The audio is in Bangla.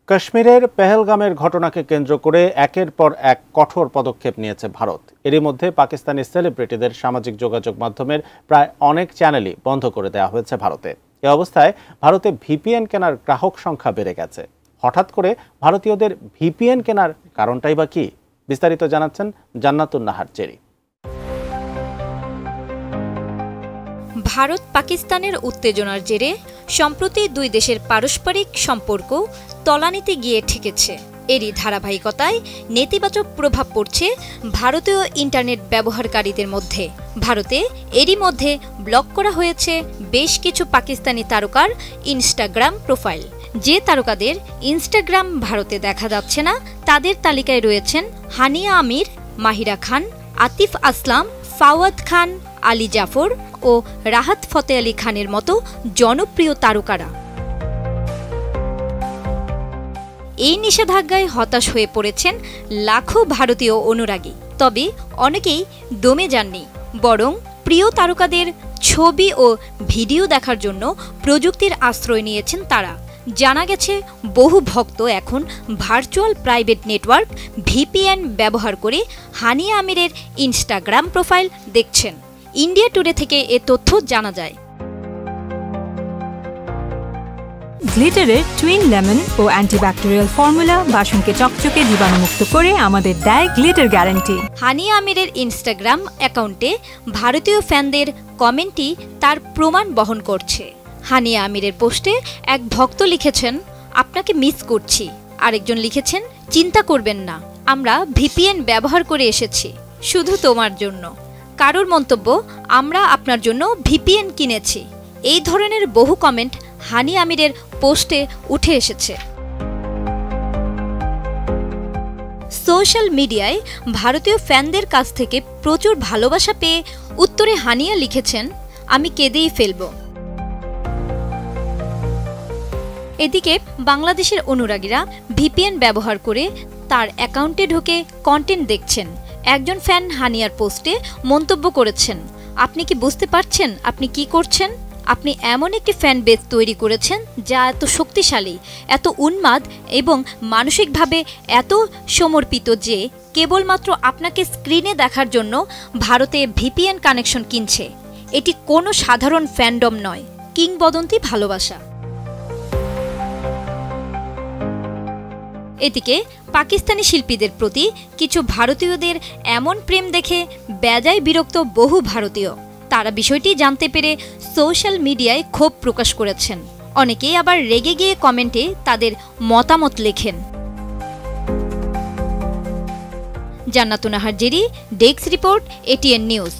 কাশ্মীরের পেহেলগামের ঘটনাকে কেন্দ্র করে একের পর এক কঠোর পদক্ষেপ নিয়েছে ভারত। এরই মধ্যে পাকিস্তানি সেলিব্রিটিদের সামাজিক যোগাযোগ মাধ্যমের প্রায় অনেক চ্যানেলই বন্ধ করে দেওয়া হয়েছে ভারতে। এ অবস্থায় ভারতে ভিপিএন কেনার গ্রাহক সংখ্যা বেড়ে গেছে। হঠাৎ করে ভারতীয়দের ভিপিএন কেনার কারণটাই বা কি? বিস্তারিত জানাচ্ছেন জান্নাতুন নাহার চেরি। ভারত পাকিস্তানের উত্তেজনার জেরে সম্প্রতি দুই দেশের পারস্পরিক সম্পর্ক তলানিতে গিয়ে ঠেকেছে। এরই ধারাবাহিকতায় নেতিবাচক প্রভাব পড়ছে ভারতীয় ইন্টারনেট ব্যবহারকারীদের মধ্যে। ভারতে এরই মধ্যে ব্লক করা হয়েছে বেশ কিছু পাকিস্তানি তারকার ইনস্টাগ্রাম প্রোফাইল। যে তারকাদের ইনস্টাগ্রাম ভারতে দেখা যাচ্ছে না তাদের তালিকায় রয়েছেন হানিয়া আমির, মাহিরা খান, আতিফ আসলাম, ফাওয়াদ খান, আলী জাফর ও রাহাত ফতে আলী খানের মতো জনপ্রিয় তারকারা। এই নিষেধাজ্ঞায় হতাশ হয়ে পড়েছেন লাখো ভারতীয় অনুরাগী। তবে অনেকেই দমে যাননি, বরং প্রিয় তারকাদের ছবি ও ভিডিও দেখার জন্য প্রযুক্তির আশ্রয় নিয়েছেন তারা। জানা গেছে বহু ভক্ত এখন ভার্চুয়াল প্রাইভেট নেটওয়ার্ক ভিপিএন ব্যবহার করে হানিয়া আমিরের ইনস্টাগ্রাম প্রোফাইল দেখছেন। ইন্ডিয়া টুডে থেকে এ তথ্য জানা যায়। গ্লিটারের টুইন লেমন ও অ্যান্টিব্যাকটেরিয়াল ফর্মুলা বাসনকে চকচকে জীবাণুমুক্ত করে আমাদের দেয় গ্লিটার গ্যারান্টি। হানিয়া আমিরের ইনস্টাগ্রাম অ্যাকাউন্টে ভারতীয় ফ্যানদের কমেন্টই তার প্রমাণ বহন করছে। হানিয়া আমিরের পোস্টে এক ভক্ত লিখেছেন, আপনাকে মিস করছি। আরেকজন লিখেছেন, চিন্তা করবেন না, আমরা ভিপিএন ব্যবহার করে এসেছি শুধু তোমার জন্য। কারোর মন্তব্য, আমরা আপনার জন্য ভিপিএন কিনেছি। এই ধরনের বহু কমেন্ট হানিয়া আমিরের পোস্টে উঠে এসেছে। সোশ্যাল মিডিয়ায় ভারতীয় ফ্যানদের কাছ থেকে প্রচুর ভালোবাসা পেয়ে উত্তরে হানিয়া লিখেছেন, আমি কেঁদেই ফেলব। এদিকে বাংলাদেশের অনুরাগীরা ভিপিএন ব্যবহার করে তার অ্যাকাউন্টে ঢুকে কন্টেন্ট দেখছেন। একজন ফ্যান হানিয়ার পোস্টে মন্তব্য করেছেন, আপনি কি বুঝতে পারছেন আপনি কি করছেন? আপনি এমন একটি ফ্যান বেস তৈরি করেছেন যা এত শক্তিশালী, এত উন্মাদ এবং মানসিকভাবে এত সমর্পিত যে কেবলমাত্র আপনাকে স্ক্রিনে দেখার জন্য ভারতে ভিপিএন কানেকশন কিনছে। এটি কোনো সাধারণ ফ্যান্ডম নয়, কিংবদন্তি ভালোবাসা। এদিকে পাকিস্তানি শিল্পীদের প্রতি কিছু ভারতীয়দের এমন প্রেম দেখে বেজায় বিরক্ত বহু ভারতীয়। তারা বিষয়টি জানতে পেরে সোশ্যাল মিডিয়ায় ক্ষোভ প্রকাশ করেছেন। অনেকেই আবার রেগে গিয়ে কমেন্টে তাদের মতামত লেখেন। জান্নাতুন Nahar Jerry, desk report, ATN news.